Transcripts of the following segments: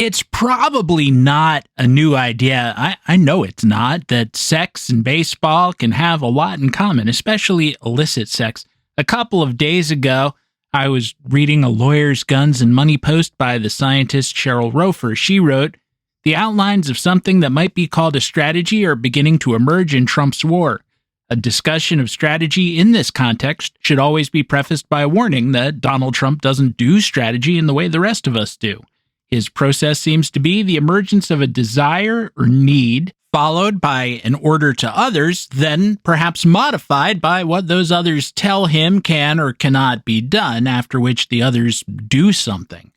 It's probably not a new idea. I know it's not, that sex and baseball can have a lot in common, especially illicit sex. A couple of days ago, I was reading a Lawyer's Guns and Money post by the scientist Cheryl Rofer. She wrote, "The outlines of something that might be called a strategy are beginning to emerge in Trump's war. A discussion of strategy in this context should always be prefaced by a warning that Donald Trump doesn't do strategy in the way the rest of us do. His process seems to be the emergence of a desire or need, followed by an order to others, then perhaps modified by what those others tell him can or cannot be done, after which the others do something."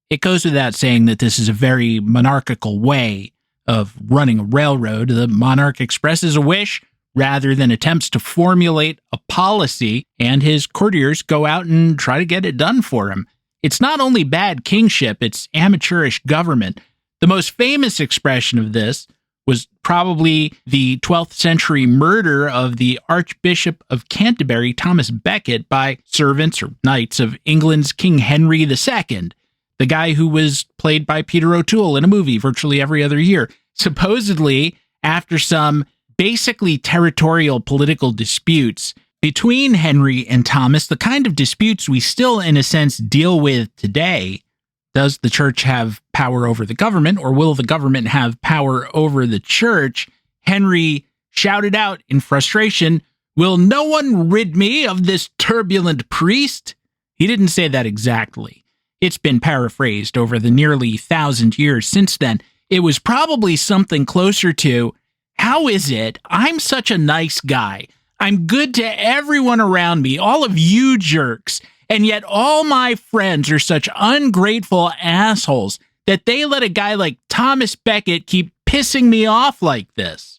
It goes without saying that this is a very monarchical way of running a railroad. The monarch expresses a wish rather than attempts to formulate a policy, and his courtiers go out and try to get it done for him. It's not only bad kingship, it's amateurish government. The most famous expression of this was probably the 12th century murder of the Archbishop of Canterbury, Thomas Becket, by servants or knights of England's King Henry II, the guy who was played by Peter O'Toole in a movie virtually every other year. Supposedly, after some basically territorial political disputes between Henry and Thomas, the kind of disputes we still, in a sense, deal with today. Does the church have power over the government, or will the government have power over the church? Henry shouted out in frustration, "Will no one rid me of this turbulent priest?" He didn't say that exactly. It's been paraphrased over the nearly 1,000 years since then. It was probably something closer to, "How is it I'm such a nice guy? I'm good to everyone around me, all of you jerks, and yet all my friends are such ungrateful assholes that they let a guy like Thomas Becket keep pissing me off like this."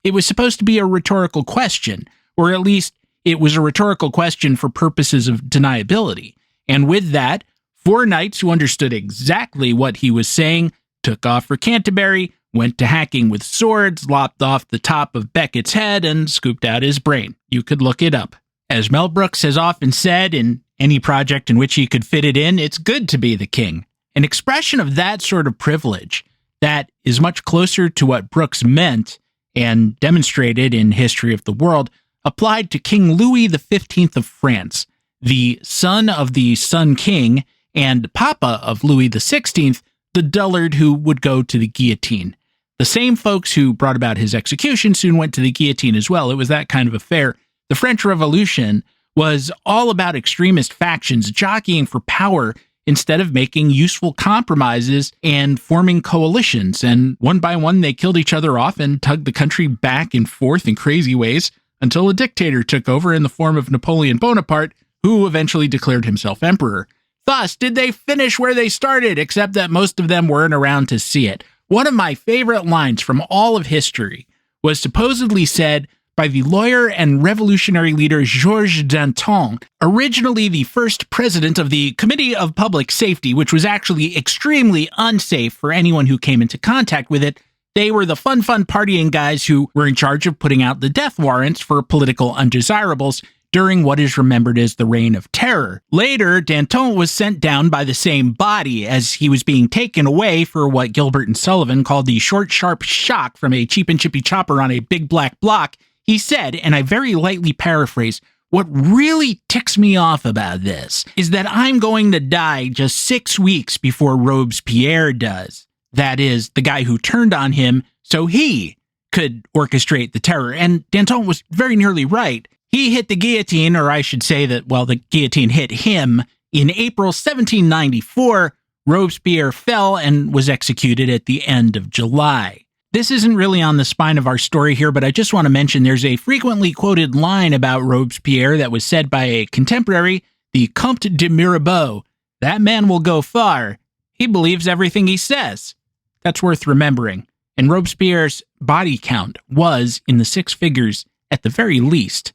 It was supposed to be a rhetorical question, or at least it was a rhetorical question for purposes of deniability. And with that, 4 knights who understood exactly what he was saying took off for Canterbury, went to hacking with swords, lopped off the top of Beckett's head, and scooped out his brain. You could look it up. As Mel Brooks has often said, in any project in which he could fit it in, it's good to be the king. An expression of that sort of privilege that is much closer to what Brooks meant and demonstrated in History of the World applied to King Louis XV of France, the son of the Sun King and papa of Louis XVI, the dullard who would go to the guillotine. The same folks who brought about his execution soon went to the guillotine as well. It was that kind of affair. The French Revolution was all about extremist factions jockeying for power instead of making useful compromises and forming coalitions. And one by one, they killed each other off and tugged the country back and forth in crazy ways until a dictator took over in the form of Napoleon Bonaparte, who eventually declared himself emperor. Thus, did they finish where they started, except that most of them weren't around to see it. One of my favorite lines from all of history was supposedly said by the lawyer and revolutionary leader Georges Danton, originally the first president of the Committee of Public Safety, which was actually extremely unsafe for anyone who came into contact with it. They were the fun partying guys who were in charge of putting out the death warrants for political undesirables during what is remembered as the Reign of Terror. Later, Danton was sent down by the same body as he was being taken away for what Gilbert and Sullivan called the short, sharp shock from a cheap and chippy chopper on a big black block. He said, and I very lightly paraphrase, "What really ticks me off about this is that I'm going to die just 6 weeks before Robespierre does. That is, the guy who turned on him so he could orchestrate the terror." And Danton was very nearly right. He hit the guillotine, or I should say that, well, the guillotine hit him in April 1794. Robespierre fell and was executed at the end of July. This isn't really on the spine of our story here, but I just want to mention there's a frequently quoted line about Robespierre that was said by a contemporary, the Comte de Mirabeau. "That man will go far. He believes everything he says." That's worth remembering. And Robespierre's body count was in the 6 figures at the very least.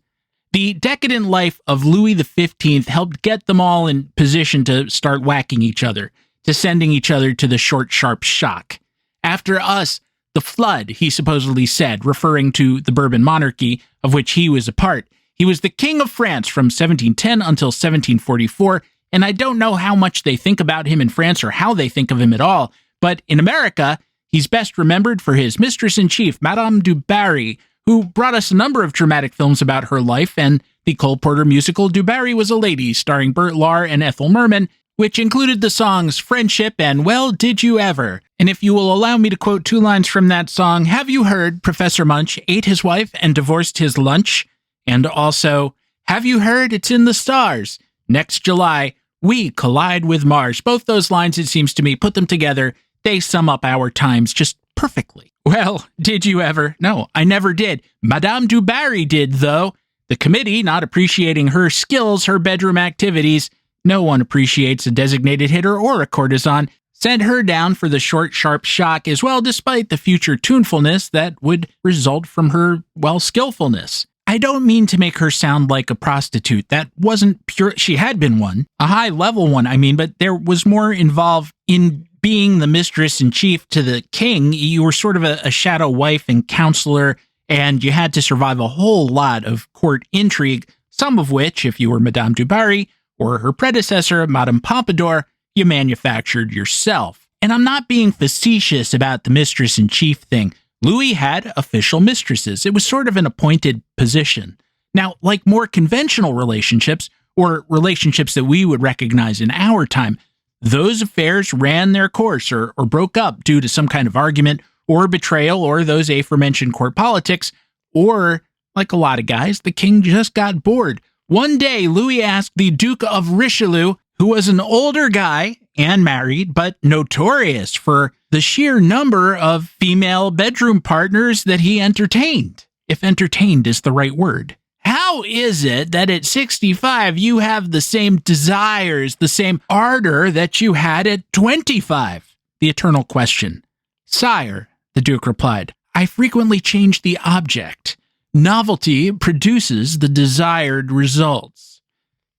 The decadent life of Louis XV helped get them all in position to start whacking each other, to sending each other to the short, sharp shock. "After us, the flood," he supposedly said, referring to the Bourbon monarchy, of which he was a part. He was the king of France from 1710 until 1744, and I don't know how much they think about him in France or how they think of him at all, But in America, he's best remembered for his mistress-in-chief, Madame du Barry, who brought us a number of dramatic films about her life, and the Cole Porter musical Du Barry Was a Lady, starring Burt Lahr and Ethel Merman, which included the songs Friendship and Well, Did You Ever? And if you will allow me to quote 2 lines from that song, have you heard Professor Munch ate his wife and divorced his lunch? And also, have you heard It's in the Stars? Next July, we collide with Mars. Both those lines, it seems to me, put them together, they sum up our times just perfectly. Well, did you ever? No, I never did. Madame du Barry did, though. The committee, not appreciating her skills, her bedroom activities, no one appreciates a designated hitter or a courtesan, sent her down for the short, sharp shock as well, despite the future tunefulness that would result from her, well, skillfulness. I don't mean to make her sound like a prostitute. That wasn't pure. She had been one, a high-level one, I mean, but there was more involved in being the mistress-in-chief to the king. You were sort of a shadow wife and counselor, and you had to survive a whole lot of court intrigue, some of which, if you were Madame du Barry or her predecessor, Madame Pompadour, you manufactured yourself. And I'm not being facetious about the mistress-in-chief thing. Louis had official mistresses. It was sort of an appointed position. Now, like more conventional relationships, or relationships that we would recognize in our time, those affairs ran their course or broke up due to some kind of argument or betrayal or those aforementioned court politics, or, like a lot of guys, the king just got bored. One day, Louis asked the Duke of Richelieu, who was an older guy and married, but notorious for the sheer number of female bedroom partners that he entertained, if entertained is the right word. How is it that at 65 you have the same desires, the same ardor that you had at 25? The eternal question. Sire, the Duke replied, I frequently change the object. Novelty produces the desired results.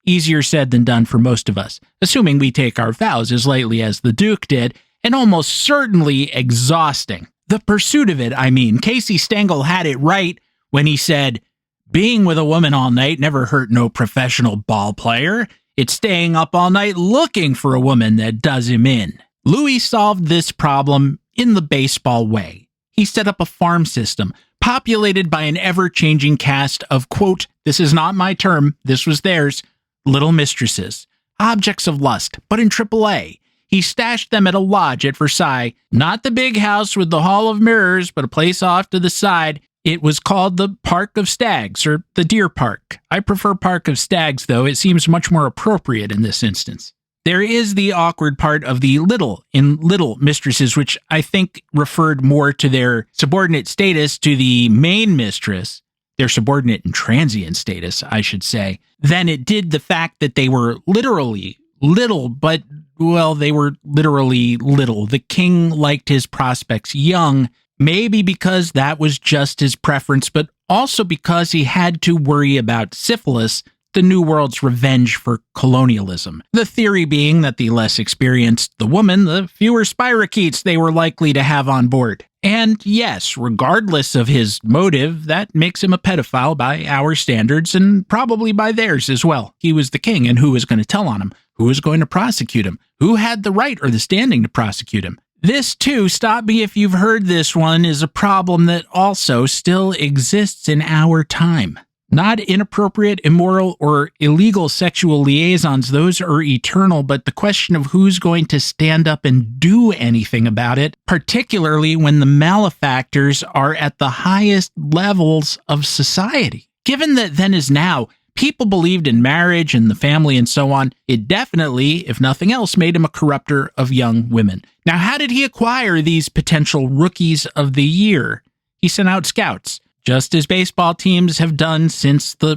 Easier said than done for most of us, assuming we take our vows as lightly as the Duke did, and almost certainly exhausting. The pursuit of it, I mean. Casey Stengel had it right when he said, being with a woman all night never hurt no professional ball player. It's staying up all night looking for a woman that does him in. Louis solved this problem in the baseball way. He set up a farm system populated by an ever-changing cast of, quote, this is not my term, this was theirs, little mistresses, objects of lust, but in AAA. He stashed them at a lodge at Versailles, not the big house with the Hall of Mirrors, but a place off to the side. It was called the Park of Stags, or the Deer Park. I prefer Park of Stags, though. It seems much more appropriate in this instance. There is the awkward part of the little in little mistresses, which I think referred more to their subordinate status to the main mistress, their subordinate and transient status, I should say, than it did the fact that they were literally little, but, well, they were literally little. The king liked his prospects young, maybe because that was just his preference, but also because he had to worry about syphilis, the New World's revenge for colonialism. The theory being that the less experienced the woman, the fewer spirochetes they were likely to have on board. And yes, regardless of his motive, that makes him a pedophile by our standards and probably by theirs as well. He was the king, and who was going to tell on him? Who was going to prosecute him? Who had the right or the standing to prosecute him? This, too, stop me if you've heard this one, is a problem that also still exists in our time. Not inappropriate, immoral, or illegal sexual liaisons, those are eternal, but the question of who's going to stand up and do anything about it, particularly when the malefactors are at the highest levels of society. Given that then as now, people believed in marriage and the family and so on, it definitely, if nothing else, made him a corrupter of young women. Now, how did he acquire these potential rookies of the year? He sent out scouts, just as baseball teams have done since the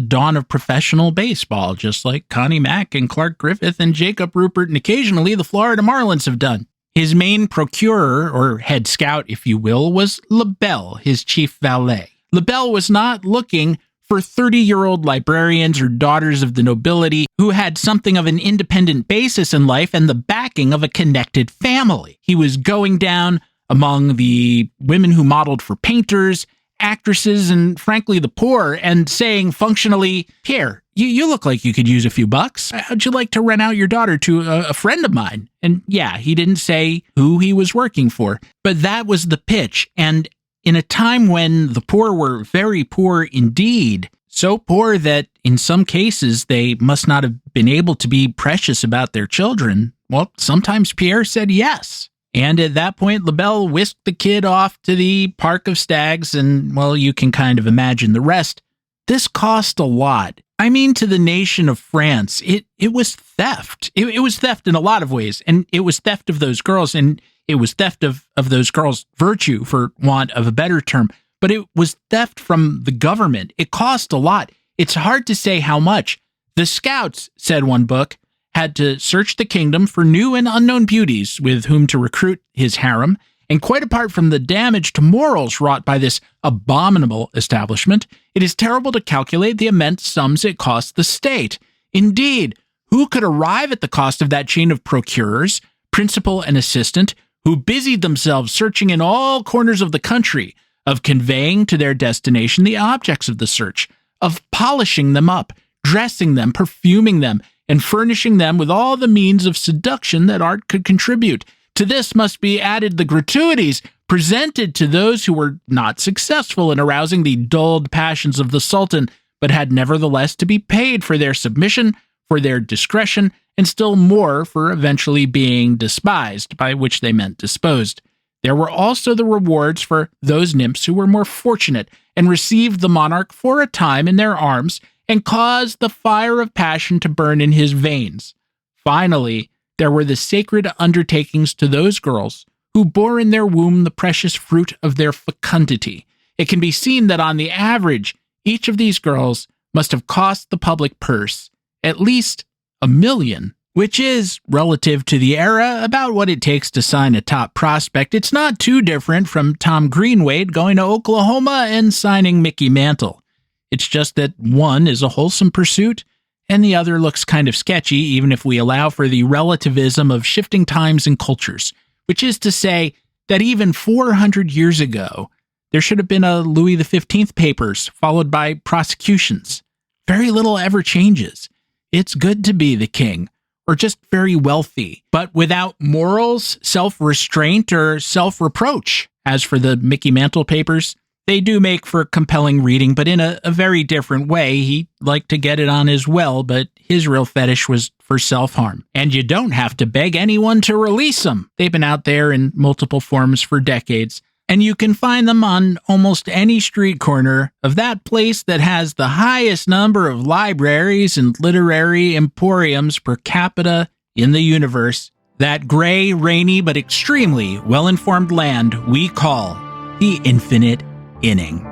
dawn of professional baseball, just like Connie Mack and Clark Griffith and Jacob Rupert and occasionally the Florida Marlins have done. His main procurer, or head scout, if you will, was LaBelle, his chief valet. LaBelle was not looking for 30-year-old librarians or daughters of the nobility who had something of an independent basis in life and the backing of a connected family. He was going down among the women who modeled for painters, actresses, and frankly the poor, and saying functionally, here, you look like you could use a few bucks. How'd you like to rent out your daughter to a friend of mine? And yeah, he didn't say who he was working for, but that was the pitch. And in a time when the poor were very poor indeed, so poor that in some cases they must not have been able to be precious about their children, well, sometimes Pierre said yes. And at that point, LaBelle whisked the kid off to the Park of Stags, and, well, you can kind of imagine the rest. This cost a lot. I mean, to the nation of France, it was theft. It was theft in a lot of ways, and it was theft of those girls, and it was theft of those girls' virtue, for want of a better term. But it was theft from the government. It cost a lot. It's hard to say how much. The scouts, said one book, had to search the kingdom for new and unknown beauties with whom to recruit his harem, and quite apart from the damage to morals wrought by this abominable establishment, it is terrible to calculate the immense sums it cost the state. Indeed, who could arrive at the cost of that chain of procurers, principal and assistant, who busied themselves searching in all corners of the country, of conveying to their destination the objects of the search, of polishing them up, dressing them, perfuming them, and furnishing them with all the means of seduction that art could contribute. To this must be added the gratuities presented to those who were not successful in arousing the dulled passions of the Sultan, but had nevertheless to be paid for their submission, for their discretion, and still more for eventually being despised, by which they meant disposed. There were also the rewards for those nymphs who were more fortunate and received the monarch for a time in their arms and caused the fire of passion to burn in his veins. Finally, there were the sacred undertakings to those girls who bore in their womb the precious fruit of their fecundity. It can be seen that on the average, each of these girls must have cost the public purse at least $1 million, which is, relative to the era, about what it takes to sign a top prospect. It's not too different from Tom Greenwade going to Oklahoma and signing Mickey Mantle. It's just that one is a wholesome pursuit, and the other looks kind of sketchy, even if we allow for the relativism of shifting times and cultures, which is to say that even 400 years ago, there should have been a Louis XV papers, followed by prosecutions. Very little ever changes. It's good to be the king, or just very wealthy, but without morals, self-restraint, or self-reproach. As for the Mickey Mantle papers, they do make for compelling reading, but in a very different way. He liked to get it on as well, but his real fetish was for self-harm. And you don't have to beg anyone to release them. They've been out there in multiple forms for decades, and you can find them on almost any street corner of that place that has the highest number of libraries and literary emporiums per capita in the universe. That gray, rainy, but extremely well-informed land we call the Infinite Inning.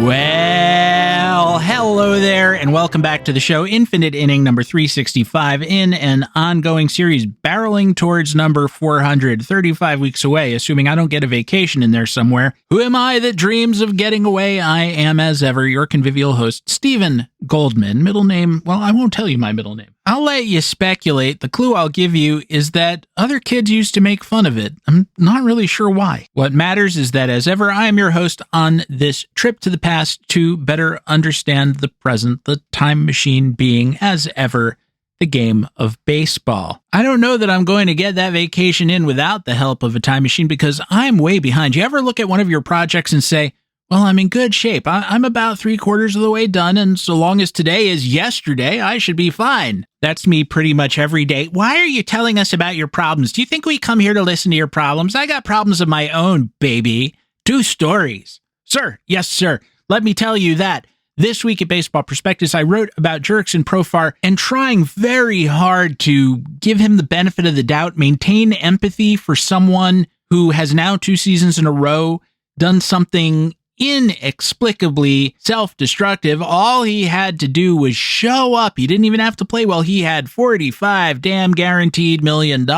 Well, hello there, and welcome back to the show, Infinite Inning number 365, in an ongoing series barreling towards number 400, 35 weeks away, assuming I don't get a vacation in there somewhere. Who am I that dreams of getting away? I am, as ever, your convivial host, Stephen Goldman. Middle name, well, I won't tell you my middle name. I'll let you speculate. The clue I'll give you is that other kids used to make fun of it. I'm not really sure why. What matters is that, as ever, I am your host on this trip to the past to better understand the present, the time machine being, as ever, the game of baseball. I don't know that I'm going to get that vacation in without the help of a time machine because I'm way behind. You ever look at one of your projects and say, well, I'm in good shape. I'm about 3/4 of the way done, and so long as today is yesterday, I should be fine. That's me pretty much every day. Why are you telling us about your problems? Do you think we come here to listen to your problems? I got problems of my own, baby. 2 stories. Sir, yes, sir. Let me tell you that. This week at Baseball Prospectus, I wrote about Jurickson Profar and trying very hard to give him the benefit of the doubt, maintain empathy for someone who has now 2 seasons in a row done something inexplicably self-destructive. All he had to do was show up. He didn't even have to play well. He had 45 damn guaranteed $1 million,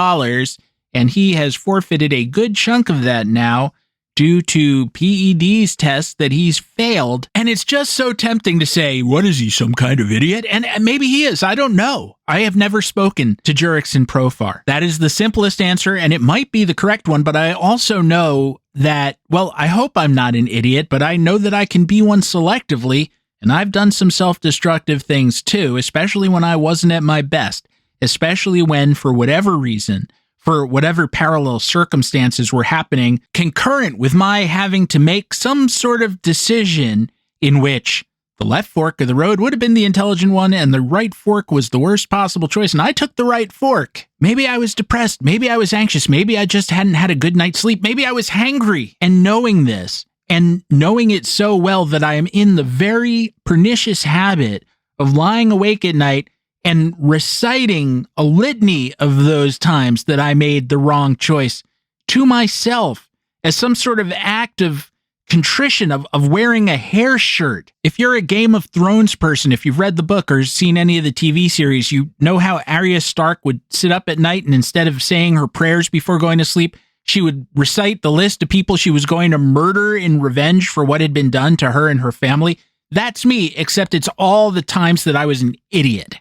and he has forfeited a good chunk of that now due to PED's tests that he's failed. And it's just so tempting to say, what is he, some kind of idiot? And maybe he is. I don't know. I have never spoken to Jurickson Profar. That is the simplest answer, and it might be the correct one, but I also know that, well, I hope I'm not an idiot, but I know that I can be one selectively, and I've done some self-destructive things too, especially when I wasn't at my best, especially when, for whatever reason, for whatever parallel circumstances were happening concurrent with my having to make some sort of decision in which the left fork of the road would have been the intelligent one and the right fork was the worst possible choice, and I took the right fork. Maybe I was depressed, maybe I was anxious, maybe I just hadn't had a good night's sleep, maybe I was hangry. And knowing this, and knowing it so well that I am in the very pernicious habit of lying awake at night and reciting a litany of those times that I made the wrong choice to myself as some sort of act of contrition of wearing a hair shirt. If you're a Game of Thrones person, if you've read the book or seen any of the TV series, you know how Arya Stark would sit up at night and instead of saying her prayers before going to sleep, she would recite the list of people she was going to murder in revenge for what had been done to her and her family. That's me, except it's all the times that I was an idiot.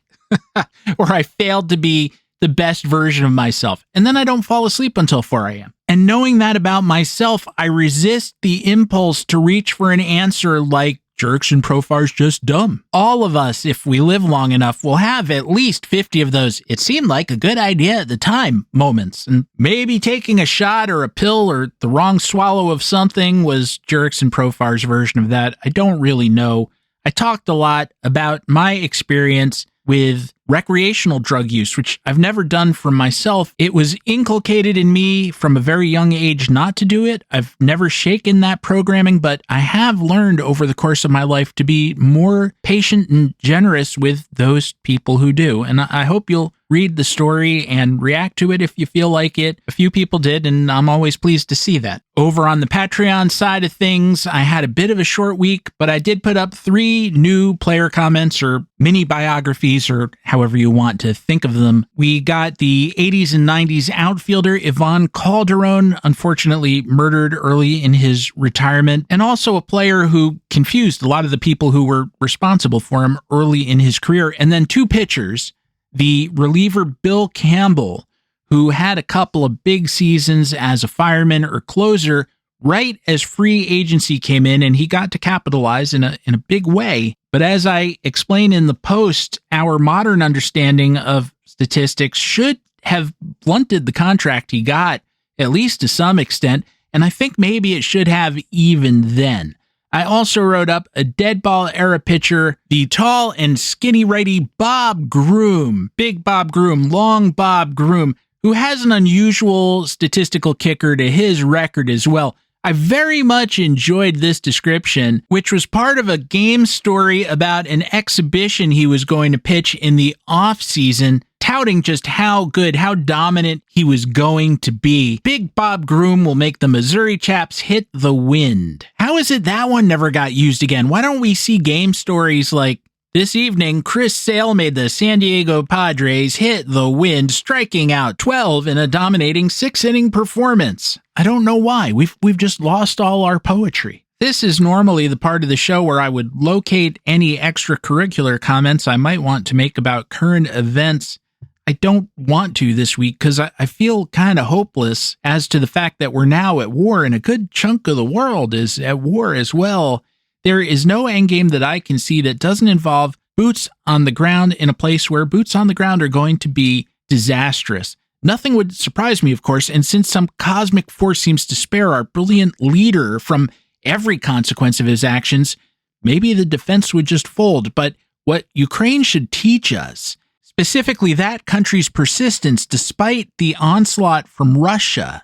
Or I failed to be the best version of myself. And then I don't fall asleep until 4 a.m. And knowing that about myself, I resist the impulse to reach for an answer like Jurickson Profar's just dumb. All of us, if we live long enough, will have at least 50 of those "it seemed like a good idea at the time" moments. And maybe taking a shot or a pill or the wrong swallow of something was Jurickson Profar's version of that. I don't really know. I talked a lot about my experience with recreational drug use, which I've never done for myself. It was inculcated in me from a very young age not to do it. I've never shaken that programming, but I have learned over the course of my life to be more patient and generous with those people who do. And I hope you'll read the story and react to it if you feel like it. A few people did, and I'm always pleased to see that. Over on the Patreon side of things, I had a bit of a short week, but I did put up 3 new player comments or mini biographies or however you want to think of them. We got the 80s and 90s outfielder Ivan Calderon, unfortunately murdered early in his retirement, and also a player who confused a lot of the people who were responsible for him early in his career. And then 2 pitchers, the reliever Bill Campbell, who had a couple of big seasons as a fireman or closer right as free agency came in, and he got to capitalize in a big way. But as I explain in the post, our modern understanding of statistics should have blunted the contract he got, at least to some extent, and I think maybe it should have even then. I also wrote up a dead ball era pitcher, the tall and skinny righty Bob Groom, big Bob Groom, long Bob Groom, who has an unusual statistical kicker to his record as well. I very much enjoyed this description, which was part of a game story about an exhibition he was going to pitch in the off-season, touting just how good, how dominant he was going to be. Big Bob Groom will make the Missouri Chaps hit the wind. How is it that one never got used again? Why don't we see game stories like, this evening, Chris Sale made the San Diego Padres hit the wind, striking out 12 in a dominating 6-inning performance. I don't know why. We've just lost all our poetry. This is normally the part of the show where I would locate any extracurricular comments I might want to make about current events. I don't want to this week because I feel kind of hopeless as to the fact that we're now at war and a good chunk of the world is at war as well. There is no endgame that I can see that doesn't involve boots on the ground in a place where boots on the ground are going to be disastrous. Nothing would surprise me, of course, and since some cosmic force seems to spare our brilliant leader from every consequence of his actions, maybe the defense would just fold. But what Ukraine should teach us, specifically that country's persistence despite the onslaught from Russia,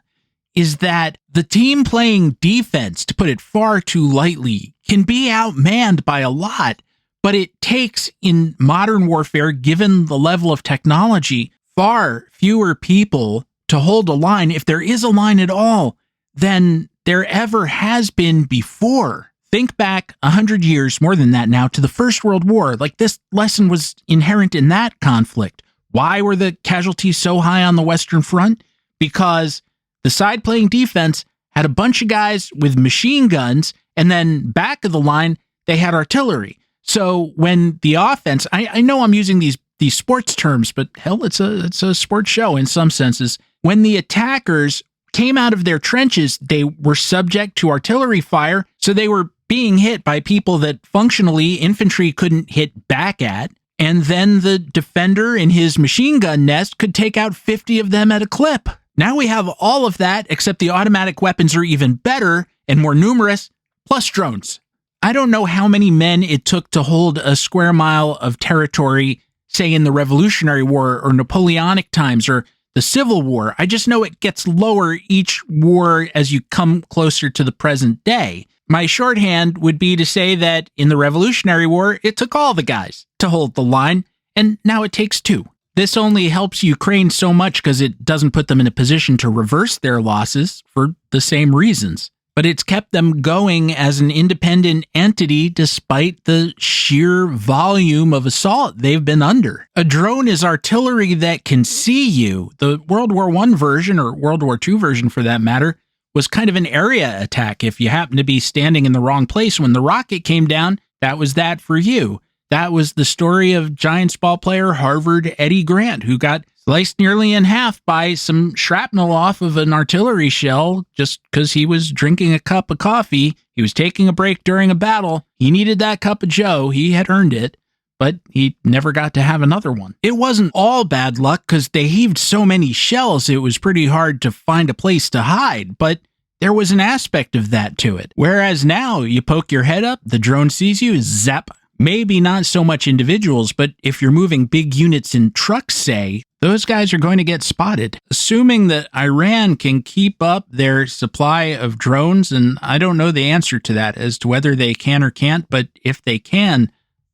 is that the team playing defense, to put it far too lightly, can be outmanned by a lot, but it takes, in modern warfare, given the level of technology, far fewer people to hold a line, if there is a line at all, than there ever has been before. Think back 100 years, more than that now, to the First World War. Like, this lesson was inherent in that conflict. Why were the casualties so high on the Western Front? Because the side playing defense had a bunch of guys with machine guns, and then back of the line, they had artillery. So when the offense, I know I'm using these sports terms, but hell, it's a sports show in some senses. When the attackers came out of their trenches, they were subject to artillery fire, so they were being hit by people that functionally infantry couldn't hit back at. And then the defender in his machine gun nest could take out 50 of them at a clip. Now we have all of that, except the automatic weapons are even better and more numerous, plus drones. I don't know how many men it took to hold a square mile of territory, say in the Revolutionary War or Napoleonic times or the Civil War. I just know it gets lower each war as you come closer to the present day. My shorthand would be to say that in the Revolutionary War, it took all the guys to hold the line, and now it takes two. This only helps Ukraine so much because it doesn't put them in a position to reverse their losses for the same reasons. But it's kept them going as an independent entity despite the sheer volume of assault they've been under. A drone is artillery that can see you. The World War I version, or World War II version for that matter, was kind of an area attack. If you happen to be standing in the wrong place when the rocket came down, that was that for you. That was the story of Giants ball player Harvard Eddie Grant, who got sliced nearly in half by some shrapnel off of an artillery shell just because he was drinking a cup of coffee. He was taking a break during a battle. He needed that cup of joe. He had earned it, but he never got to have another one. It wasn't all bad luck because they heaved so many shells it was pretty hard to find a place to hide, but there was an aspect of that to it. Whereas now, you poke your head up, the drone sees you, zap. Maybe not so much individuals, but if you're moving big units in trucks, say, those guys are going to get spotted. Assuming that Iran can keep up their supply of drones, and I don't know the answer to that as to whether they can or can't, but if they can,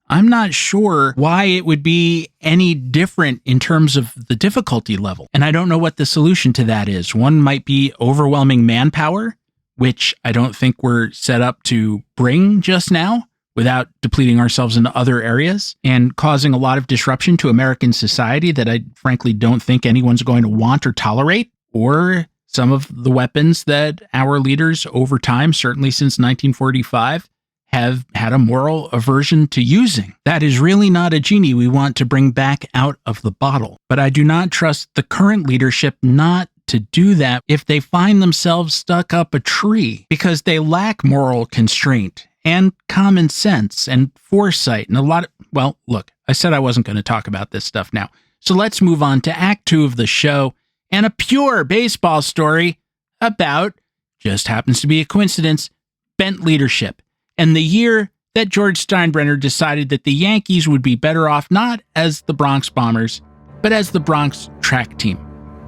I'm not sure why it would be any different in terms of the difficulty level. And I don't know what the solution to that is. One might be overwhelming manpower, which I don't think we're set up to bring just now, without depleting ourselves into other areas and causing a lot of disruption to American society that I frankly don't think anyone's going to want or tolerate, or some of the weapons that our leaders over time, certainly since 1945, have had a moral aversion to using. That is really not a genie we want to bring back out of the bottle. But I do not trust the current leadership not to do that if they find themselves stuck up a tree because they lack moral constraint and common sense and foresight and a lot of, well, look, I said I wasn't going to talk about this stuff now. So let's move on to Act 2 of the show and a pure baseball story about, just happens to be a coincidence, bent leadership and the year that George Steinbrenner decided that the Yankees would be better off not as the Bronx Bombers, but as the Bronx track team.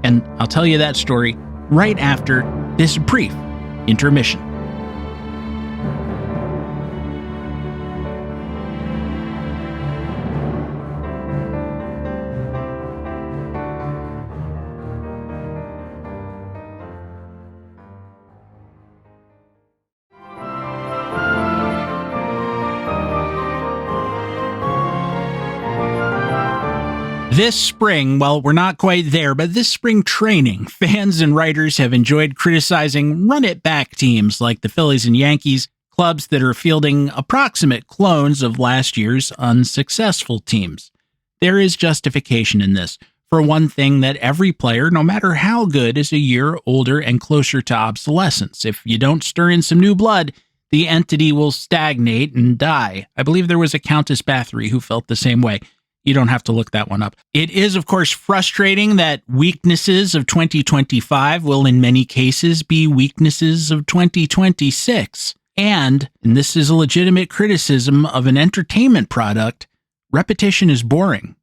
And I'll tell you that story right after this brief intermission. This spring, well, we're not quite there, but this spring training, fans and writers have enjoyed criticizing run-it-back teams like the Phillies and Yankees, clubs that are fielding approximate clones of last year's unsuccessful teams. There is justification in this. For one thing, that every player, no matter how good, is a year older and closer to obsolescence. If you don't stir in some new blood, the entity will stagnate and die. I believe there was a Countess Bathory who felt the same way. You don't have to look that one up. It is, of course, frustrating that weaknesses of 2025 will in many cases be weaknesses of 2026. And this is a legitimate criticism of an entertainment product, repetition is boring.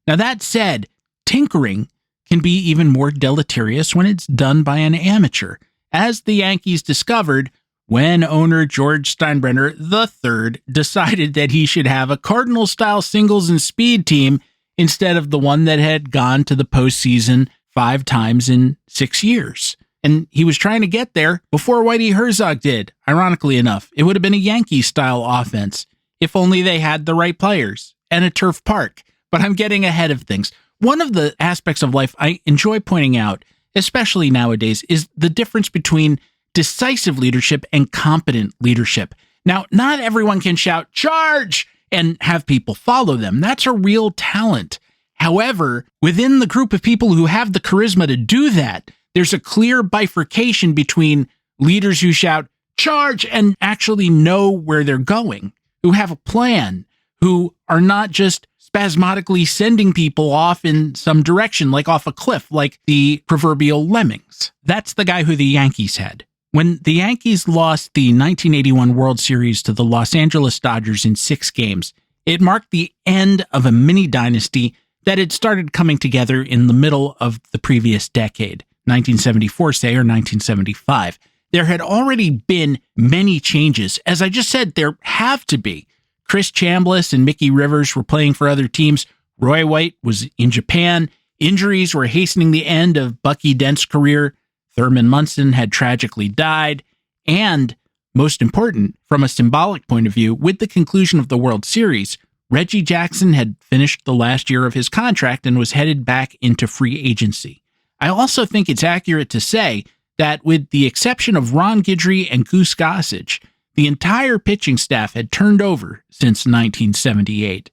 Now that said, tinkering can be even more deleterious when it's done by an amateur, as the Yankees discovered when owner George Steinbrenner III decided that he should have a Cardinals-style singles and speed team instead of the one that had gone to the postseason 5 times in 6 years. and he was trying to get there before Whitey Herzog did. Ironically enough, it would have been a Yankee-style offense if only they had the right players and a turf park. But I'm getting ahead of things. One of the aspects of life I enjoy pointing out, especially nowadays, is the difference between decisive leadership and competent leadership. Now, not everyone can shout, "Charge!" and have people follow them. That's a real talent. However, within the group of people who have the charisma to do that, there's a clear bifurcation between leaders who shout, "Charge!" and actually know where they're going, who have a plan, who are not just spasmodically sending people off in some direction, like off a cliff, like the proverbial lemmings. That's the guy who the Yankees had. When the Yankees lost the 1981 World Series to the Los Angeles Dodgers in 6 games, it marked the end of a mini dynasty that had started coming together in the middle of the previous decade, 1974, say, or 1975. There had already been many changes. As I just said, there have to be. Chris Chambliss and Mickey Rivers were playing for other teams. Roy White was in Japan. Injuries were hastening the end of Bucky Dent's career. Thurman Munson had tragically died. And, most important, from a symbolic point of view, with the conclusion of the World Series, Reggie Jackson had finished the last year of his contract and was headed back into free agency. I also think it's accurate to say that with the exception of Ron Guidry and Goose Gossage, the entire pitching staff had turned over since 1978.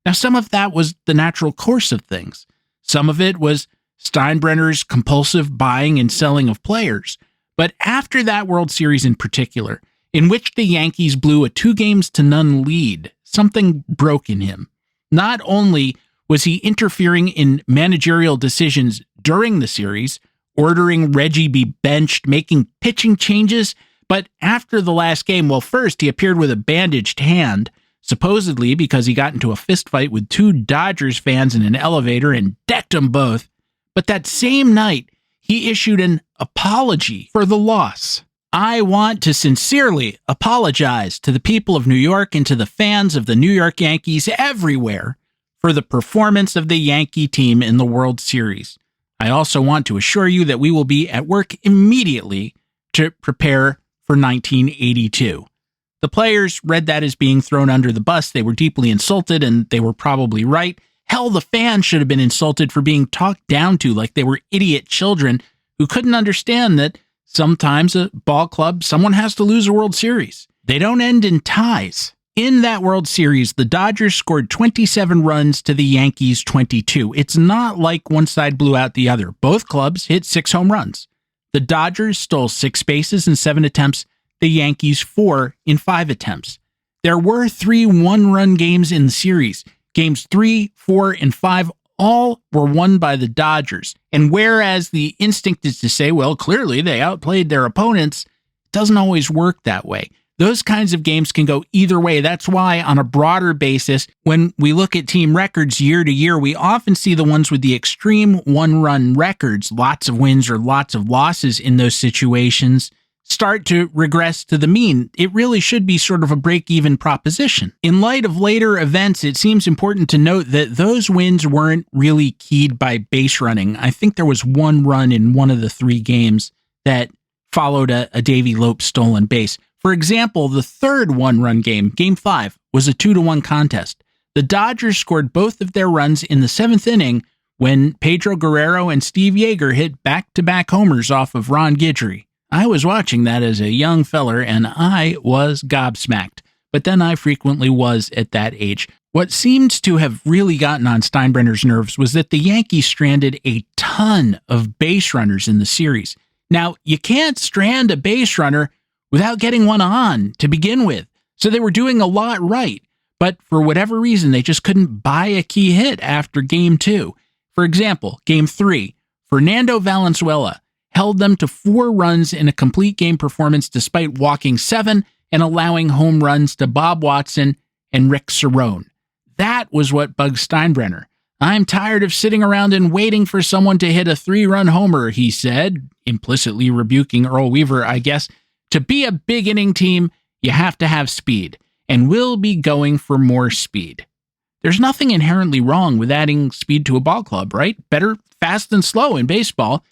Now, some of that was the natural course of things. Some of it was Steinbrenner's compulsive buying and selling of players. But after that World Series in particular, in which the Yankees blew a 2-0 lead, something broke in him. Not only was he interfering in managerial decisions during the series, ordering Reggie be benched, making pitching changes, but after the last game, well, first he appeared with a bandaged hand, supposedly because he got into a fistfight with 2 Dodgers fans in an elevator and decked them both. But that same night, he issued an apology for the loss. "I want to sincerely apologize to the people of New York and to the fans of the New York Yankees everywhere for the performance of the Yankee team in the World Series. I also want to assure you that we will be at work immediately to prepare for 1982. The players read that as being thrown under the bus. They were deeply insulted, and they were probably right. Hell, the fans should have been insulted for being talked down to like they were idiot children who couldn't understand that sometimes a ball club, someone has to lose a World Series. They don't end in ties. In that World Series, the Dodgers scored 27 runs to the Yankees 22. It's not like one side blew out the other. Both clubs hit 6 home runs. The Dodgers stole 6 bases in 7 attempts, the Yankees 4 in 5 attempts. There were 3 one-run games in the series. Games 3, 4, and 5 all were won by the Dodgers. And whereas the instinct is to say, well, clearly they outplayed their opponents, it doesn't always work that way. Those kinds of games can go either way. That's why, on a broader basis, when we look at team records year to year, we often see the ones with the extreme one-run records, lots of wins or lots of losses in those situations, start to regress to the mean. It really should be sort of a break-even proposition. In light of later events, it seems important to note that those wins weren't really keyed by base running. I think there was 1 run in one of the 3 games that followed a Davey Lopes stolen base. For example, the third one-run game, Game 5, was a 2-1 contest. The Dodgers scored both of their runs in the 7th inning when Pedro Guerrero and Steve Yeager hit back-to-back homers off of Ron Guidry. I was watching that as a young feller, and I was gobsmacked. But then I frequently was at that age. What seems to have really gotten on Steinbrenner's nerves was that the Yankees stranded a ton of base runners in the series. Now, you can't strand a base runner without getting one on to begin with. So they were doing a lot right. But for whatever reason, they just couldn't buy a key hit after Game 2. For example, Game 3, Fernando Valenzuela held them to 4 runs in a complete game performance despite walking 7 and allowing home runs to Bob Watson and Rick Cerrone. That was what bugged Steinbrenner. "I'm tired of sitting around and waiting for someone to hit a 3-run homer," he said, implicitly rebuking Earl Weaver, I guess. "To be a big inning team, you have to have speed, and we'll be going for more speed." There's nothing inherently wrong with adding speed to a ball club, right? Better fast than slow in baseball.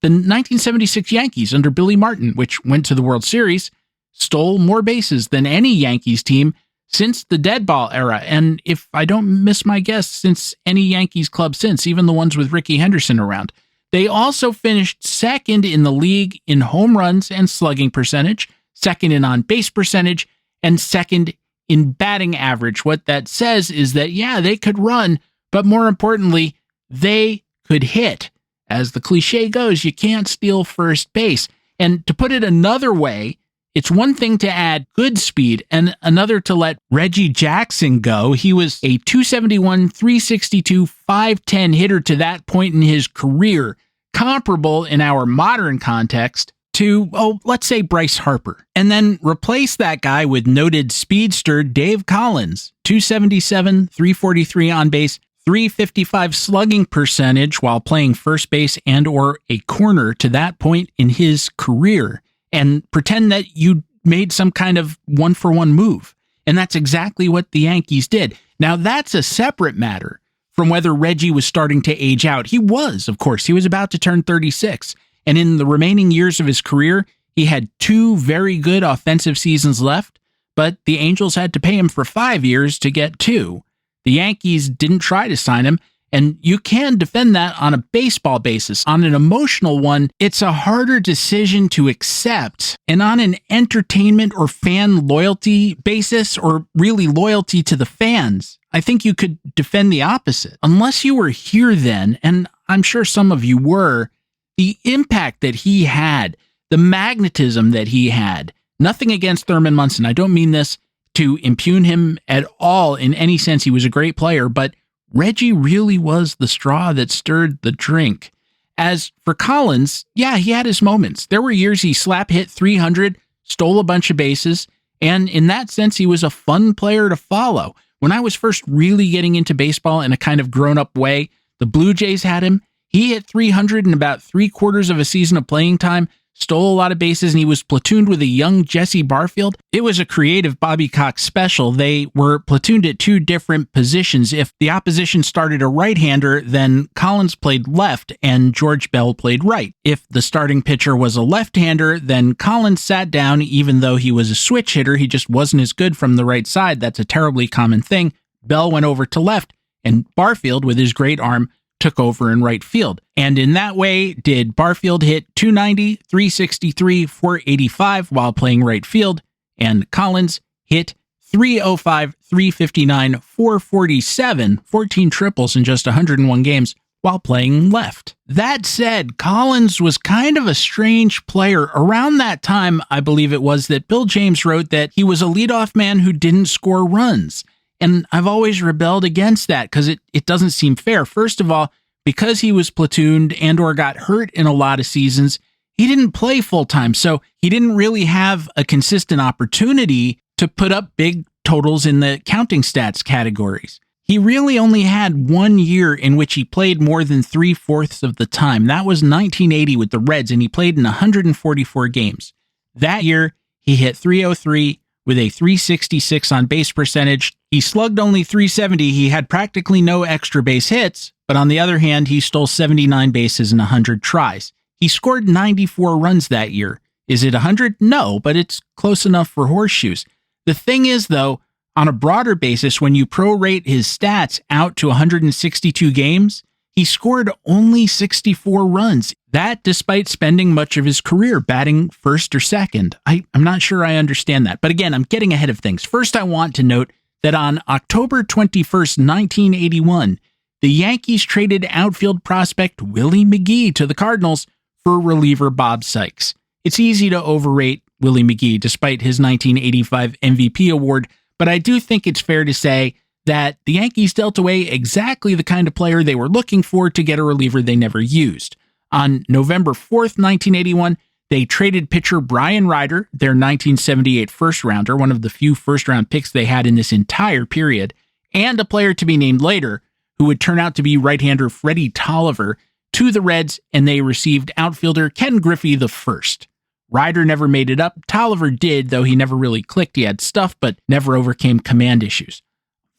The 1976 Yankees under Billy Martin, which went to the World Series, stole more bases than any Yankees team since the dead ball era, and if I don't miss my guess, since any Yankees club since, even the ones with Rickey Henderson around. They also finished second in the league in home runs and slugging percentage, second in on-base percentage, and second in batting average. What that says is that, yeah, they could run, but more importantly, they could hit. As the cliche goes, you can't steal first base. And to put it another way, it's one thing to add good speed and another to let Reggie Jackson go. He was a 271, 362, 510 hitter to that point in his career, comparable in our modern context to, let's say Bryce Harper. And then replace that guy with noted speedster Dave Collins, 277, 343 on base, 355 slugging percentage while playing first base and or a corner to that point in his career. And pretend that you made some kind of one-for-one move. And that's exactly what the Yankees did. Now, that's a separate matter from whether Reggie was starting to age out. He was, of course. He was about to turn 36. And in the remaining years of his career, he had 2 very good offensive seasons left, but the Angels had to pay him for 5 years to get 2. The Yankees didn't try to sign him, and you can defend that on a baseball basis. On an emotional one, it's a harder decision to accept. And on an entertainment or fan loyalty basis, or really loyalty to the fans, I think you could defend the opposite. Unless you were here then, and I'm sure some of you were, the impact that he had, the magnetism that he had, nothing against Thurman Munson. I don't mean this to impugn him at all in any sense. He was a great player, but Reggie really was the straw that stirred the drink. As for Collins, yeah, he had his moments. There were years he slap hit 300, stole a bunch of bases, and in that sense, he was a fun player to follow. When I was first really getting into baseball in a kind of grown-up way, the Blue Jays had him. He hit 300 in about 3/4 of a season of playing time, stole a lot of bases, and he was platooned with a young Jesse Barfield. It was a creative Bobby Cox special. They were platooned at 2 different positions. If the opposition started a right-hander, then Collins played left and George Bell played right. If the starting pitcher was a left-hander, then Collins sat down even though he was a switch hitter. He just wasn't as good from the right side. That's a terribly common thing. Bell went over to left, and Barfield, with his great arm, took over in right field. And in that way, did Barfield hit 290, 363, 485 while playing right field, and Collins hit 305, 359, 447, 14 triples in just 101 games while playing left. That said, Collins was kind of a strange player. Around that time, I believe it was, that Bill James wrote that he was a leadoff man who didn't score runs. And I've always rebelled against that because it doesn't seem fair. First of all, because he was platooned and or got hurt in a lot of seasons, he didn't play full-time. So he didn't really have a consistent opportunity to put up big totals in the counting stats categories. He really only had 1 year in which he played more than 3/4 of the time. That was 1980 with the Reds, and he played in 144 games. That year, he hit 303 with a 366 on base percentage. He slugged only 370. He had practically no extra base hits, but on the other hand, he stole 79 bases in 100 tries. He scored 94 runs that year. Is it 100? No, but it's close enough for horseshoes. The thing is, though, on a broader basis, when you prorate his stats out to 162 games, he scored only 64 runs. That despite spending much of his career batting first or second. I'm not sure I understand that. But again, I'm getting ahead of things. First, I want to note that on October 21st, 1981, the Yankees traded outfield prospect Willie McGee to the Cardinals for reliever Bob Sykes. It's easy to overrate Willie McGee despite his 1985 MVP award, but I do think it's fair to say that the Yankees dealt away exactly the kind of player they were looking for to get a reliever they never used. On November 4th, 1981, they traded pitcher Brian Ryder, their 1978 first-rounder, one of the few first-round picks they had in this entire period, and a player to be named later, who would turn out to be right-hander Freddie Tolliver, to the Reds, and they received outfielder Ken Griffey the first. Ryder never made it up. Tolliver did, though he never really clicked. He had stuff, but never overcame command issues.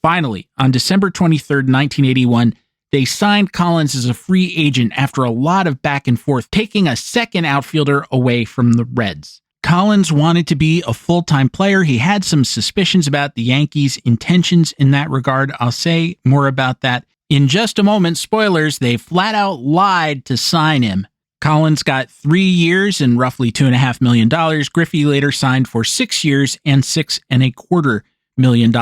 Finally, on December 23rd, 1981, they signed Collins as a free agent after a lot of back and forth, taking a second outfielder away from the Reds. Collins wanted to be a full-time player. He had some suspicions about the Yankees' intentions in that regard. I'll say more about that in just a moment. Spoilers, they flat out lied to sign him. Collins got 3 years and roughly $2.5 million. Griffey later signed for 6 years and $6.25 million.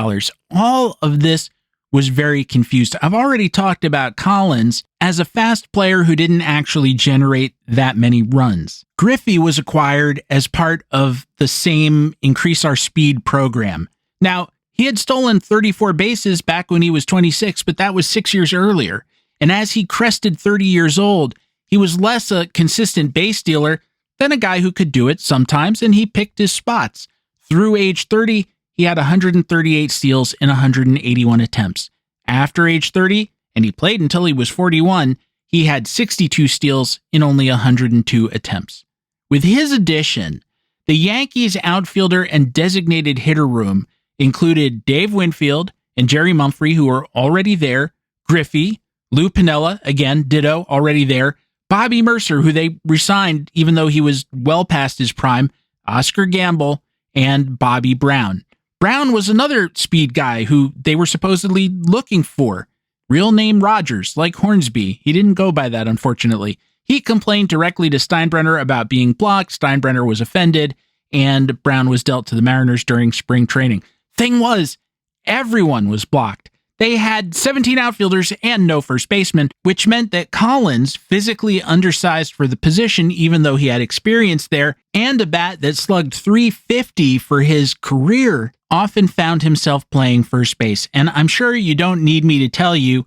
All of this was very confused. I've already talked about Collins as a fast player who didn't actually generate that many runs. Griffey was acquired as part of the same Increase Our Speed program. Now, he had stolen 34 bases back when he was 26, but that was 6 years earlier. And as he crested 30 years old, he was less a consistent base stealer than a guy who could do it sometimes, and he picked his spots. Through age 30, he had 138 steals in 181 attempts. After age 30, and he played until he was 41, he had 62 steals in only 102 attempts. With his addition, the Yankees' outfielder and designated hitter room included Dave Winfield and Jerry Mumphrey, who were already there, Griffey, Lou Piniella, again, ditto, already there, Bobby Mercer, who they re-signed even though he was well past his prime, Oscar Gamble, and Bobby Brown. Brown was another speed guy who they were supposedly looking for. Real name Rogers, like Hornsby. He didn't go by that, unfortunately. He complained directly to Steinbrenner about being blocked. Steinbrenner was offended, and Brown was dealt to the Mariners during spring training. Thing was, everyone was blocked. They had 17 outfielders and no first baseman, which meant that Collins, physically undersized for the position even though he had experience there, and a bat that slugged .350 for his career, often found himself playing first base. And I'm sure you don't need me to tell you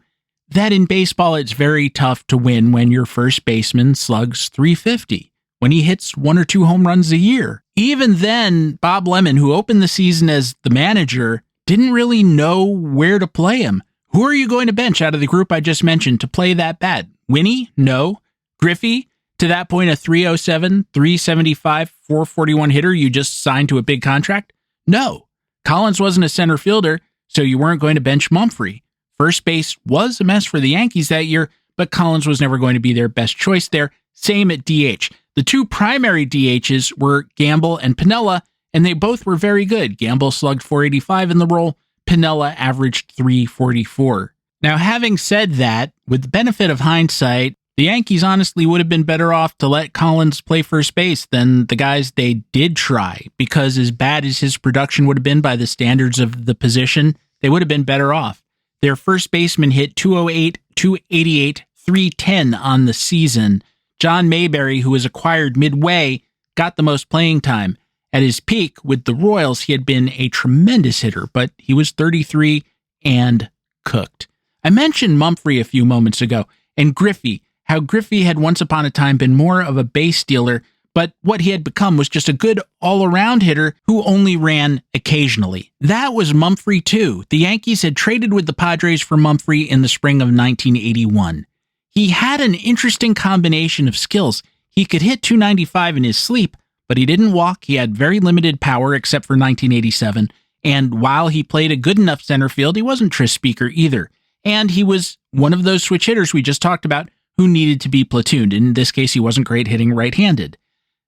that in baseball it's very tough to win when your first baseman slugs .350, when he hits 1 or 2 home runs a year. Even then, Bob Lemon, who opened the season as the manager, didn't really know where to play him. Who are you going to bench out of the group I just mentioned to play that bat? Winnie? No. Griffey? To that point, a 307, 375, 441 hitter you just signed to a big contract? No. Collins wasn't a center fielder, so you weren't going to bench Mumphrey. First base was a mess for the Yankees that year, but Collins was never going to be their best choice there. Same at DH. The two primary DHs were Gamble and Piniella, and they both were very good. Gamble slugged .485 in the role. Piniella averaged .344. Now, having said that, with the benefit of hindsight, the Yankees honestly would have been better off to let Collins play first base than the guys they did try, because as bad as his production would have been by the standards of the position, they would have been better off. Their first baseman hit .208, .288, .310 on the season. John Mayberry, who was acquired midway, got the most playing time. At his peak with the Royals, he had been a tremendous hitter, but he was 33 and cooked. I mentioned Mumphrey a few moments ago, and Griffey, how Griffey had once upon a time been more of a base stealer, but what he had become was just a good all-around hitter who only ran occasionally. That was Mumphrey too. The Yankees had traded with the Padres for Mumphrey in the spring of 1981. He had an interesting combination of skills. He could hit .295 in his sleep, but he didn't walk. He had very limited power except for 1987. And while he played a good enough center field, he wasn't Tris Speaker either. And he was one of those switch hitters we just talked about who needed to be platooned. In this case, he wasn't great hitting right-handed.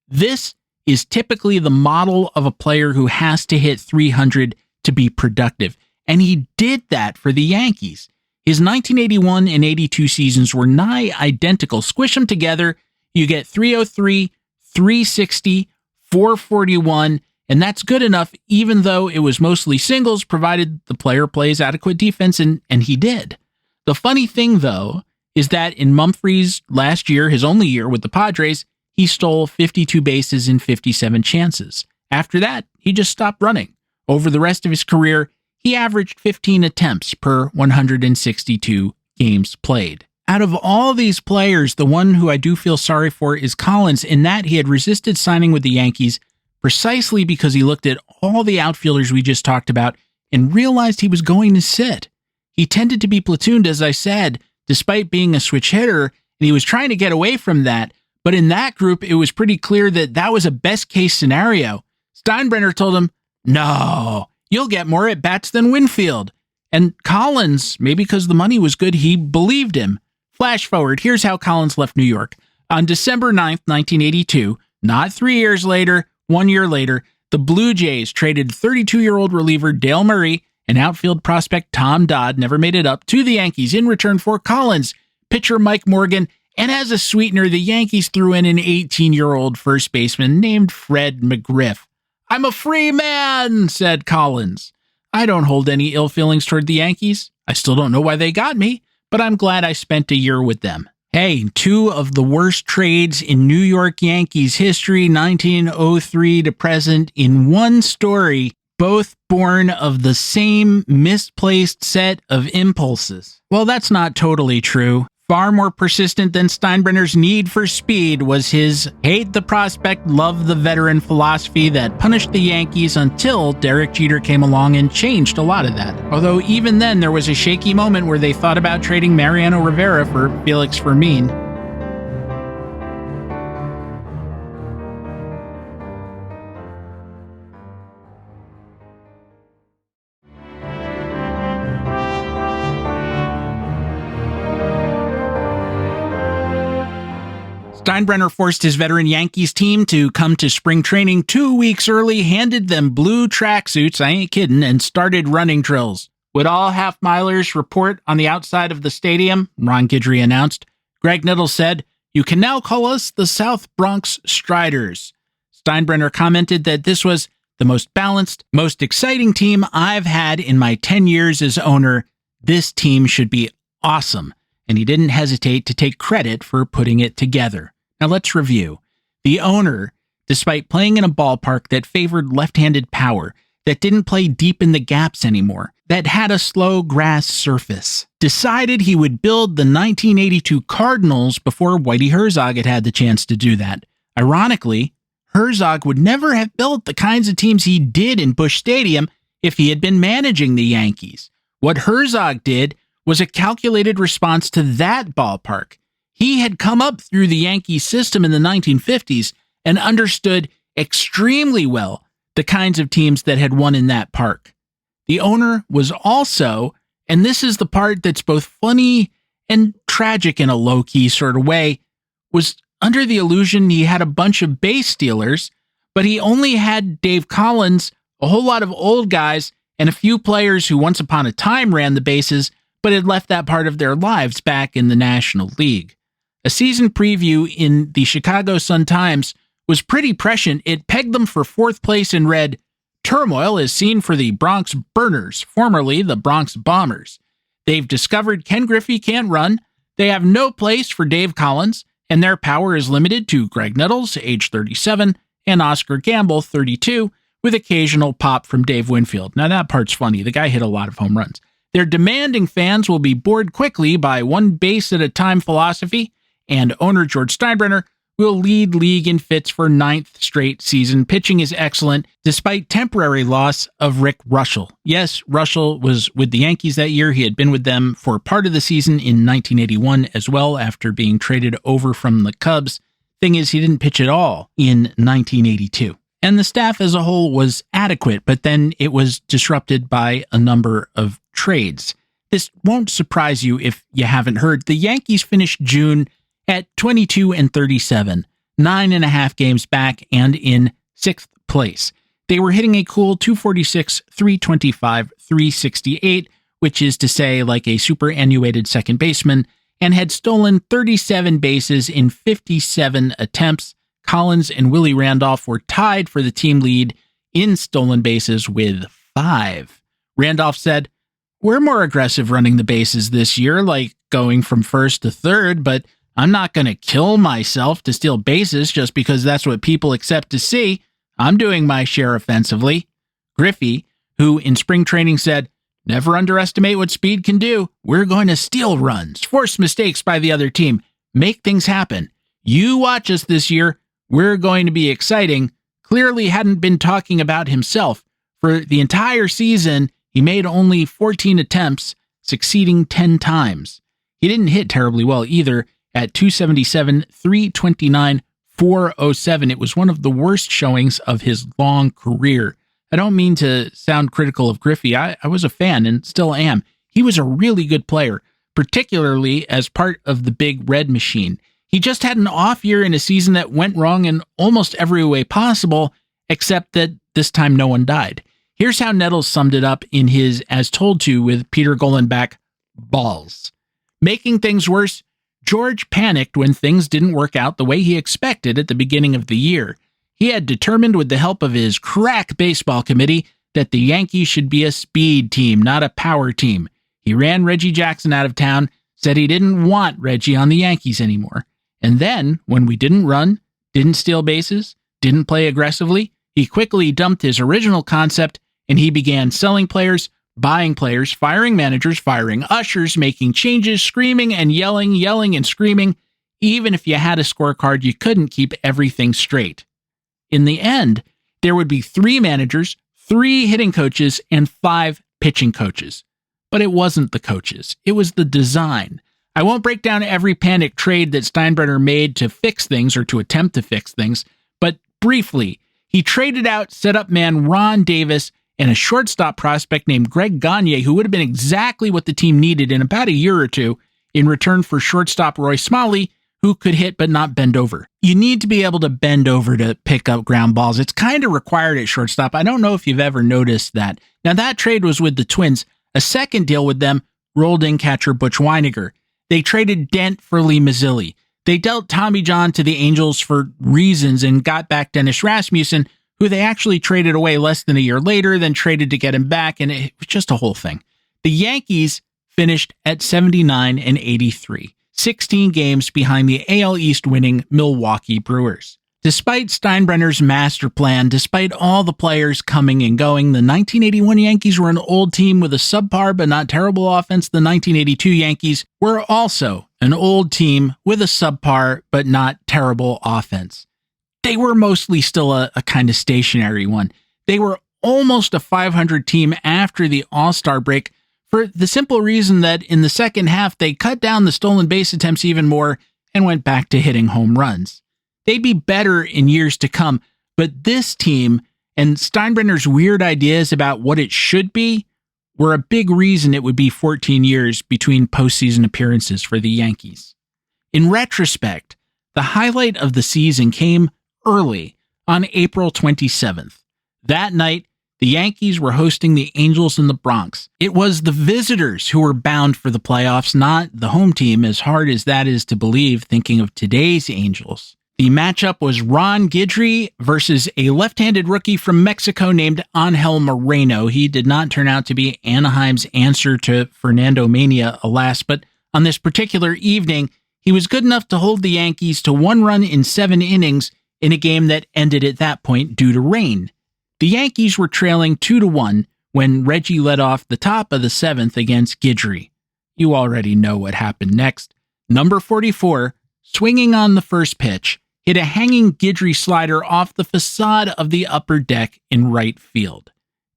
This is typically the model of a player who has to hit .300 to be productive. And he did that for the Yankees. His 1981 and 82 seasons were nigh identical. Squish them together, you get .303, .360, .441, and that's good enough even though it was mostly singles, provided the player plays adequate defense, and he did. The funny thing, though, is that in Mumphrey's last year, his only year with the Padres, he stole 52 bases in 57 chances. After that, he just stopped running. Over the rest of his career, he averaged 15 attempts per 162 games played. Out of all these players, the one who I do feel sorry for is Collins, in that he had resisted signing with the Yankees precisely because he looked at all the outfielders we just talked about and realized he was going to sit. He tended to be platooned, as I said, despite being a switch hitter, and he was trying to get away from that. But in that group, it was pretty clear that that was a best-case scenario. Steinbrenner told him, "No, you'll get more at-bats than Winfield." And Collins, maybe because the money was good, he believed him. Flash forward, here's how Collins left New York. On December 9th, 1982, not 3 years later, 1 year later, the Blue Jays traded 32-year-old reliever Dale Murray and outfield prospect Tom Dodd, never made it up, to the Yankees in return for Collins, pitcher Mike Morgan, and as a sweetener, the Yankees threw in an 18-year-old first baseman named Fred McGriff. "I'm a free man," said Collins. "I don't hold any ill feelings toward the Yankees. I still don't know why they got me, but I'm glad I spent a year with them." Hey, two of the worst trades in New York Yankees history, 1903 to present, in one story, both born of the same misplaced set of impulses. Well, that's not totally true. Far more persistent than Steinbrenner's need for speed was his hate the prospect, love the veteran philosophy that punished the Yankees until Derek Jeter came along and changed a lot of that. Although even then there was a shaky moment where they thought about trading Mariano Rivera for Felix Fermin. Steinbrenner forced his veteran Yankees team to come to spring training 2 weeks early, handed them blue tracksuits, I ain't kidding, and started running drills. "Would all half-milers report on the outside of the stadium?" Ron Guidry announced. Greg Nettles said, "You can now call us the South Bronx Striders." Steinbrenner commented that this was the most balanced, most exciting team I've had in my 10 years as owner. This team should be awesome, and he didn't hesitate to take credit for putting it together. Now let's review. The owner, despite playing in a ballpark that favored left-handed power, that didn't play deep in the gaps anymore, that had a slow grass surface, decided he would build the 1982 Cardinals before Whitey Herzog had had the chance to do that. Ironically, Herzog would never have built the kinds of teams he did in Busch Stadium if he had been managing the Yankees. What Herzog did was a calculated response to that ballpark. He had come up through the Yankee system in the 1950s and understood extremely well the kinds of teams that had won in that park. The owner was also, and this is the part that's both funny and tragic in a low-key sort of way, was under the illusion he had a bunch of base stealers, but he only had Dave Collins, a whole lot of old guys, and a few players who once upon a time ran the bases, but had left that part of their lives back in the National League. A season preview in the Chicago Sun-Times was pretty prescient. It pegged them for fourth place and read, "Turmoil is seen for the Bronx Burners, formerly the Bronx Bombers. They've discovered Ken Griffey can't run, they have no place for Dave Collins, and their power is limited to Greg Nettles, age 37, and Oscar Gamble, 32, with occasional pop from Dave Winfield." Now that part's funny. The guy hit a lot of home runs. "Their demanding fans will be bored quickly by one base at a time philosophy, and owner George Steinbrenner will lead league in fits for 9th straight season. Pitching is excellent, despite temporary loss of Rick Russell." Yes, Russell was with the Yankees that year. He had been with them for part of the season in 1981 as well, after being traded over from the Cubs. Thing is, he didn't pitch at all in 1982. And the staff as a whole was adequate, but then it was disrupted by a number of trades. This won't surprise you if you haven't heard. The Yankees finished June at 22-37, 9.5 games back and in 6th place. They were hitting a cool 246, 325, 368, which is to say like a superannuated second baseman, and had stolen 37 bases in 57 attempts. Collins and Willie Randolph were tied for the team lead in stolen bases with 5. Randolph said, "We're more aggressive running the bases this year, like going from first to third, but I'm not going to kill myself to steal bases just because that's what people accept to see. I'm doing my share offensively." Griffey, who in spring training said, "Never underestimate what speed can do. We're going to steal runs, force mistakes by the other team, make things happen. You watch us this year. We're going to be exciting," clearly hadn't been talking about himself. For the entire season, he made only 14 attempts, succeeding 10 times. He didn't hit terribly well either. At 277, 329, 407. It was one of the worst showings of his long career. I don't mean to sound critical of Griffey. I was a fan and still am. He was a really good player, particularly as part of the big red machine. He just had an off year in a season that went wrong in almost every way possible, except that this time no one died. Here's how Nettles summed it up in his As Told To with Peter Goldman back, balls. Making things worse, George panicked when things didn't work out the way he expected at the beginning of the year. He had determined with the help of his crack baseball committee that the Yankees should be a speed team, not a power team. He ran Reggie Jackson out of town, said he didn't want Reggie on the Yankees anymore. And then, when we didn't run, didn't steal bases, didn't play aggressively, he quickly dumped his original concept and he began selling players, buying players, firing managers, firing ushers, making changes, screaming and yelling and screaming. Even if you had a scorecard, you couldn't keep everything straight. In the end, there would be 3 managers, 3 hitting coaches, and 5 pitching coaches. But it wasn't the coaches. It was the design. I won't break down every panic trade that Steinbrenner made to fix things or to attempt to fix things, but briefly, he traded out setup man Ron Davis and a shortstop prospect named Greg Gagne, who would have been exactly what the team needed in about a year or two, in return for shortstop Roy Smalley, who could hit but not bend over. You need to be able to bend over to pick up ground balls. It's kind of required at shortstop. I don't know if you've ever noticed that. Now, that trade was with the Twins. A second deal with them rolled in catcher Butch Weiniger. They traded Dent for Lee Mazzilli. They dealt Tommy John to the Angels for reasons and got back Dennis Rasmussen, who they actually traded away less than a year later, then traded to get him back, and it was just a whole thing. The Yankees finished at 79 and 83, 16 games behind the AL East winning Milwaukee Brewers. Despite Steinbrenner's master plan, despite all the players coming and going, the 1981 Yankees were an old team with a subpar but not terrible offense. The 1982 Yankees were also an old team with a subpar but not terrible offense. They were mostly still a kind of stationary one. They were almost a 500 team after the All-Star break for the simple reason that in the second half they cut down the stolen base attempts even more and went back to hitting home runs. They'd be better in years to come, but this team and Steinbrenner's weird ideas about what it should be were a big reason it would be 14 years between postseason appearances for the Yankees. In retrospect, the highlight of the season came early on April 27th. That night, the Yankees were hosting the Angels in the Bronx. It was the visitors who were bound for the playoffs, not the home team, as hard as that is to believe, thinking of today's Angels. The matchup was Ron Guidry versus a left-handed rookie from Mexico named Angel Moreno. He did not turn out to be Anaheim's answer to Fernando Mania, alas, but on this particular evening, he was good enough to hold the Yankees to 1 run in 7 innings in a game that ended at that point due to rain. The Yankees were trailing 2-1 when Reggie led off the top of the 7th against Guidry. You already know what happened next. Number 44, swinging on the first pitch, hit a hanging Guidry slider off the facade of the upper deck in right field.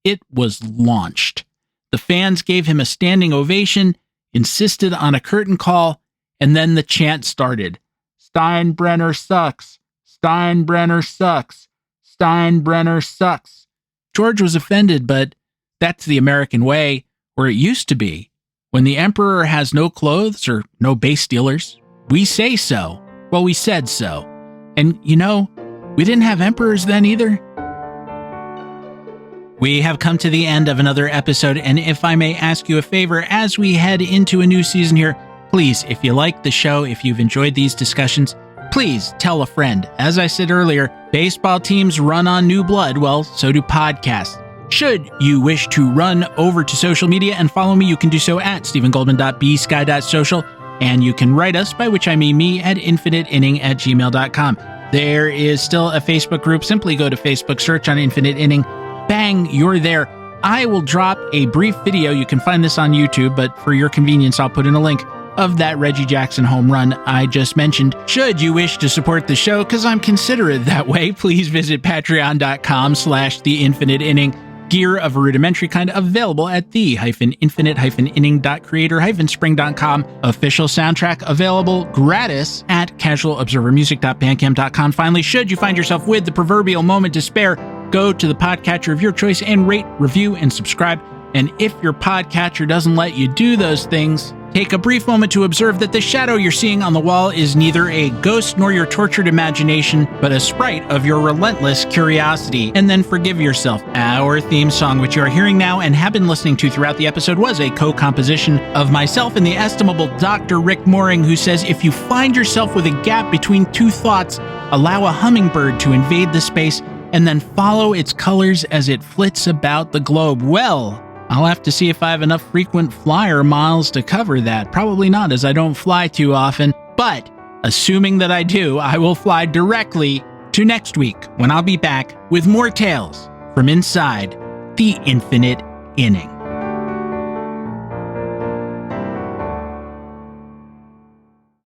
It was launched. The fans gave him a standing ovation, insisted on a curtain call, and then the chant started. Steinbrenner sucks. Steinbrenner sucks. Steinbrenner sucks. George was offended, but that's the American way, or it used to be. When the emperor has no clothes or no base stealers, we say so. Well, we said so. And, you know, we didn't have emperors then either. We have come to the end of another episode, and if I may ask you a favor, as we head into a new season here, please, if you like the show, if you've enjoyed these discussions, please tell a friend. As I said earlier, baseball teams run on new blood. Well, so do podcasts. Should you wish to run over to social media and follow me, you can do so at stephengoldman.bsky.social. And you can write us, by which I mean me, at infiniteinning@gmail.com. There is still a Facebook group. Simply go to Facebook, search on Infinite Inning. Bang, you're there. I will drop a brief video. You can find this on YouTube, but for your convenience, I'll put in a link of that Reggie Jackson home run I just mentioned. Should you wish to support the show, because I'm considerate that way, please visit patreon.com/theinfiniteinning. Gear of a rudimentary kind available at the-infinite-inning.creator-spring.com. Official soundtrack available gratis at casualobservermusic.bandcamp.com. Finally, should you find yourself with the proverbial moment to spare, go to the podcatcher of your choice and rate, review, and subscribe. And if your podcatcher doesn't let you do those things, take a brief moment to observe that the shadow you're seeing on the wall is neither a ghost nor your tortured imagination, but a sprite of your relentless curiosity, and then forgive yourself. Our theme song, which you are hearing now and have been listening to throughout the episode, was a co-composition of myself and the estimable Dr. Rick Mooring, who says, if you find yourself with a gap between two thoughts, allow a hummingbird to invade the space and then follow its colors as it flits about the globe. Well, I'll have to see if I have enough frequent flyer miles to cover that. Probably not, as I don't fly too often. But assuming that I do, I will fly directly to next week when I'll be back with more tales from inside the infinite inning.